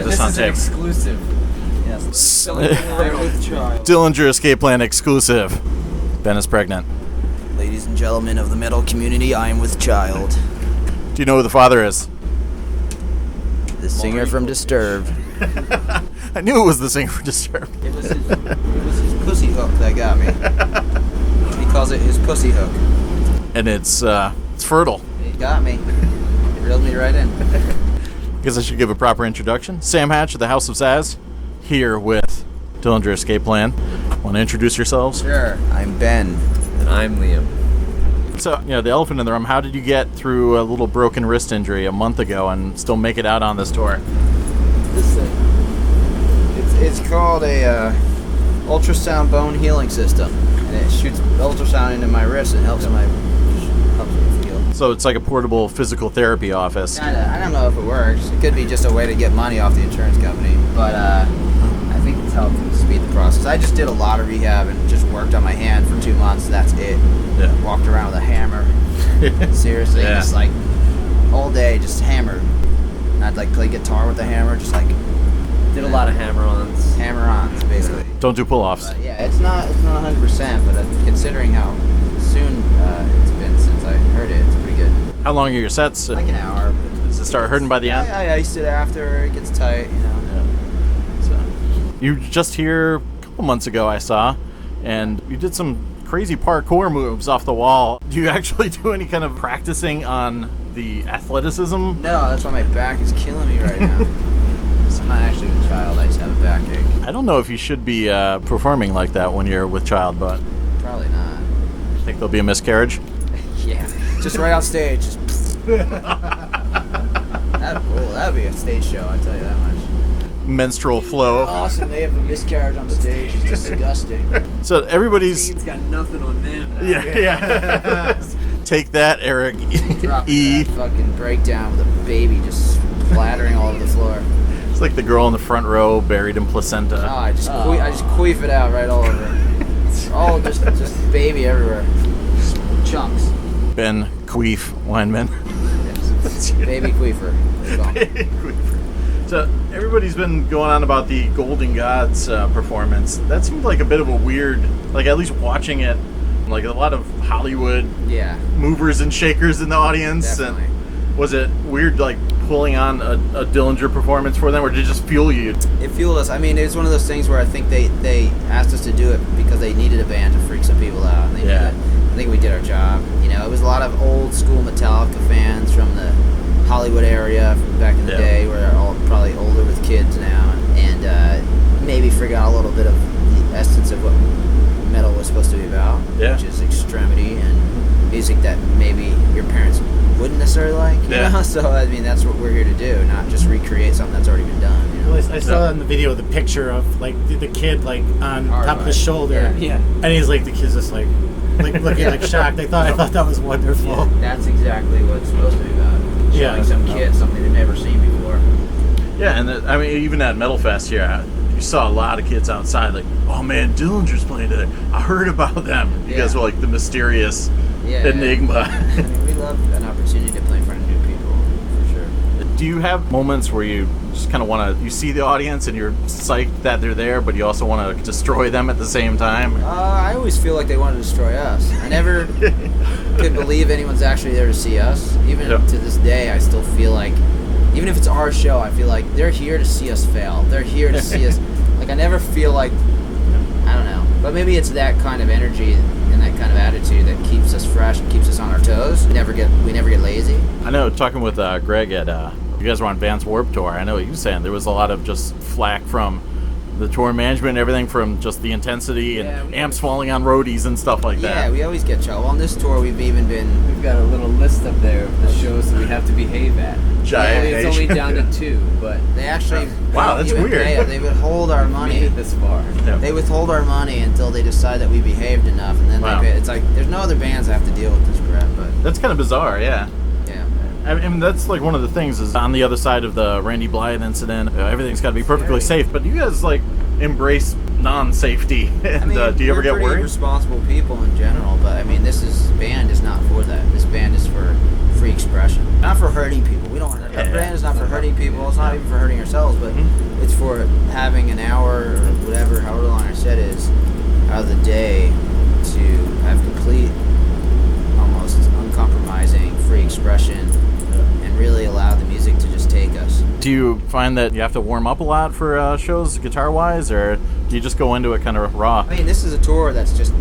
This on tape. Exclusive. Yes. Dillinger Escape Plan exclusive. Ben is pregnant. Ladies and gentlemen of the metal community, I am with child. Do you know who the father is? The singer from Disturbed. I knew it was the singer from Disturbed. It was his pussy hook that got me. He calls it his pussy hook. And it's fertile. It got me. It reeled me right in. Guess I should give a proper introduction. Sam Hatch of the House of Zazz, here with Dillinger Escape Plan. Want to introduce yourselves? Sure. I'm Ben. And I'm Liam. So, the elephant in the room, how did you get through a little broken wrist injury a month ago and still make it out on this tour? This thing. It's called a ultrasound bone healing system. And it shoots ultrasound into my wrist and helps me heal. So it's like a portable physical therapy office. Kinda. I don't know if it works. It could be just a way to get money off the insurance company. But I think it's helped speed the process. I just did a lot of rehab and just worked on my hand for 2 months. That's it. Yeah. Walked around with a hammer. Seriously, Yeah. just like all day, just hammered. And I'd like play guitar with the hammer, just like Did a lot of hammer-ons. hammer-ons, basically. Don't do pull-offs. But yeah, it's not 100%, but considering how soon it's been since I heard it, it's pretty good. How long are your sets? Like an hour. Does it start hurting by the end? Yeah, I iced it after. It gets tight, So, you were just here a couple months ago, I saw, and you did some crazy parkour moves off the wall. Do you actually do any kind of practicing on the athleticism? No, that's why my back is killing me right now. I'm not actually a child. I just have a backache. I don't know if you should be performing like that when you're with child, but Probably not. I think there'll be a miscarriage. Yeah, just right on stage. Just that'd be a stage show. I tell you that much. Menstrual flow. Awesome. They have a miscarriage on the stage. It's disgusting. So everybody's... It's got nothing on them. Yeah. Take that, Eric Dropping E. that fucking breakdown with a baby just splattering all over the floor. It's like the girl in the front row buried in placenta. Oh, I just queef it out right all over. Oh, just baby everywhere. Chunks. Ben Weinman. Baby queefer. So everybody's been going on about the Golden Gods performance. That seemed like a bit of a weird, like at least watching it, like a lot of Hollywood Yeah. movers and shakers in the audience. Definitely. And was it weird, like pulling on a Dillinger performance for them, or did it just fuel you? It fueled us. I mean, it was one of those things where I think they asked us to do it because they needed a band to freak some people out. And they Yeah. did it. I think we did our job. It was a lot of old school Metallica fans from the Hollywood area from back in the day, where they're all probably older with kids now, and maybe forgot a little bit of the essence of what metal was supposed to be about, which is extremity and music that maybe your parents wouldn't necessarily like. You know? So I mean, that's what we're here to do, not just recreate something that's already been done. Well, I saw in the video the picture of like the kid like on top of his shoulder, and he's like the kid's just like looking like shocked. I thought that was wonderful. Yeah, that's exactly what it's supposed to be about. Showing some kid something they've never seen before. Yeah, and I mean, even at Metal Fest here, you saw a lot of kids outside like, oh man, Dillinger's playing today. I heard about them. You guys were like the mysterious enigma. I mean, we love an opportunity to play in front of new people, for sure. Do you have moments where you just kind of want to, you see the audience and you're psyched that they're there, but you also want to destroy them at the same time? I always feel like they want to destroy us. I never could believe anyone's actually there to see us. Even to this day, I still feel like, even if it's our show, I feel like they're here to see us fail. They're here to see us. Like, I never feel like, I don't know. But maybe it's that kind of energy and that kind of attitude that keeps us fresh and keeps us on our toes. We never get lazy. I know, talking with Greg at, you guys were on Vans Warped Tour. I know what you were saying. There was a lot of just flack from the tour management and everything, from just the intensity and amps falling on roadies and stuff like that. Yeah, we always get trouble. On this tour, we've got a little list up there of the shows that we have to behave at. Giant It's only down to 2, but they actually wow, that's weird. They withhold our money. Made it this far. Yeah. They withhold our money until they decide that we behaved enough, and then they pay. It's like there's no other bands that have to deal with this crap. But that's kind of bizarre, yeah. Yeah. I mean, that's like one of the things is on the other side of the Randy Blythe incident, everything's got to be perfectly safe. But you guys like embrace non-safety. And I mean, do you ever get we're pretty worried? responsible people in general, but I mean, this band is not for that. This band is for free expression. Not for hurting people. We don't. Our brand is not for hurting people. It's not even for hurting ourselves, but it's for having an hour or whatever, however long our set is, out of the day to have complete, almost uncompromising free expression and really allow the music to just take us. Do you find that you have to warm up a lot for shows guitar-wise, or do you just go into it kind of raw? I mean, this is a tour that's just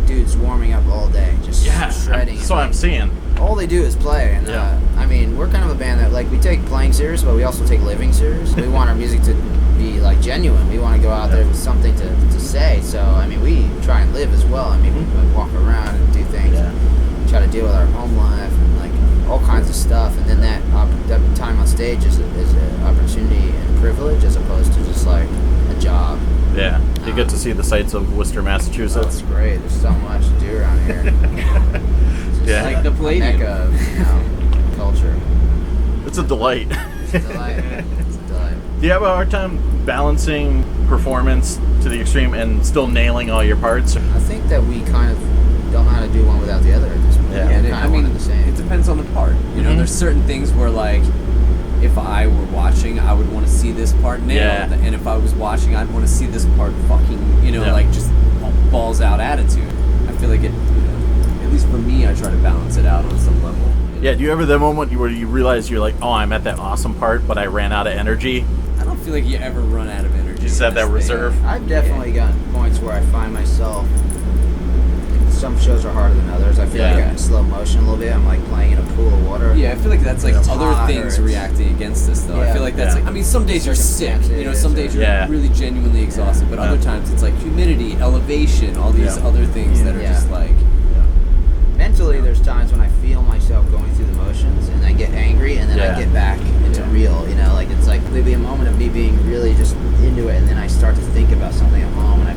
dudes warming up all day, just shredding. That's what I'm seeing. All they do is play, and I mean, we're kind of a band that, like, we take playing serious, but we also take living serious. We want our music to be, like, genuine. We want to go out there with something to say. So, I mean, we try and live as well. I mean, we walk around and do things, try to deal with our home life and, like, all kinds of stuff. And then that time on stage is an opportunity and privilege as opposed to just, like, a job. Yeah, you get to see the sights of Worcester, Massachusetts. It's great. There's so much to do around here. Yeah, like the Palladium. Mecca of, culture. It's a delight. It's a delight. It's a delight. Do you have a hard time balancing performance to the extreme and still nailing all your parts? I think that we kind of don't know how to do one without the other at this point. Yeah. And Kind of one and the same. it depends on the part. You know, there's certain things where, like, if I were watching, I would want to see this part nailed, and if I was watching, I'd want to see this part fucking, like, just balls out attitude. I feel like it, at least for me, I try to balance it out on some level. Yeah, do you ever that moment where you realize you're like, oh, I'm at that awesome part, but I ran out of energy? I don't feel like you ever run out of energy. You just have that reserve. I've definitely gotten points where I find myself, some shows are harder than others. I feel like I'm in slow motion a little bit. I'm like playing in a pool of water. Yeah, I feel like that's like It's other hot, things or reacting against us, though. I feel like that's like, I mean, some days you're sick, some days you're really genuinely exhausted, but other times it's like humidity, elevation, all these other things that are just like... Mentally, there's times when I feel myself going through the motions, and I get angry, and then I get back into real, like it's like maybe a moment of me being really just into it, and then I start to think about something at home, and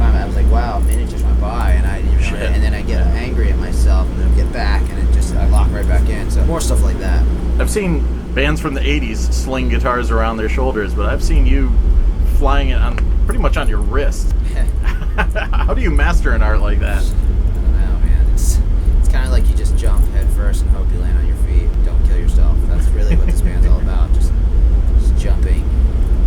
I was like, wow, a minute just went by, and I didn't know it, and then I get angry at myself, and then I get back, and I lock right back in. So more stuff like that. I've seen bands from the 80s sling guitars around their shoulders, but I've seen you flying it on pretty much on your wrist. How do you master an art like that? I don't know, man. It's kind of like you just jump head first and hope you land on your feet. Don't kill yourself. That's really what this band's all about. Just jumping,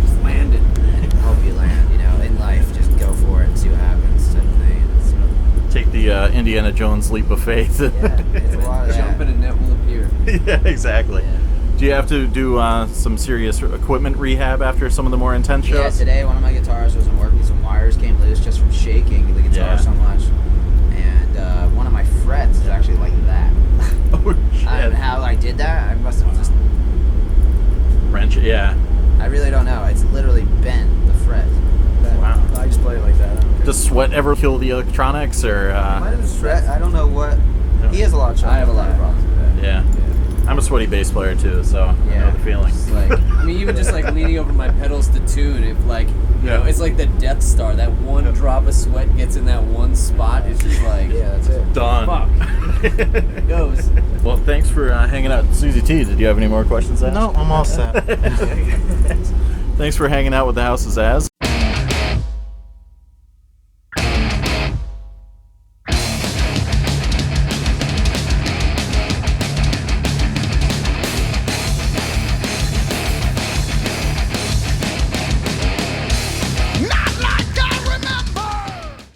just landing, and hope you land. In life, just go for it and see what happens. Type of thing. Take the Indiana Jones leap of faith. It's a lot of that. Jump and a net will appear. Yeah, exactly. Yeah. Do you have to do some serious equipment rehab after some of the more intense shows? Yeah, today one of my guitars wasn't working. Some wires came loose just from shaking the guitar so much. And one of my frets is actually like that. Oh, shit. And how I did that, I must have just... Wrench, yeah. I really don't know. It's literally bent the fret. Wow. I just play it like that. I don't care. Does sweat ever kill the electronics, or? Might have been fret. I don't know what. He has a lot of trouble. I have a lot of problems with that. Yeah. I'm a sweaty bass player too, so I know the feeling. It's like, I mean, even just like leaning over my pedals to tune, if like, it's like the Death Star. That one drop of sweat gets in that one spot. It's just like, that's it. Done. Fuck. It goes. Well, thanks for hanging out, Susie T. Did you have any more questions? No, I'm all set. Thanks for hanging out with the House of Zazz.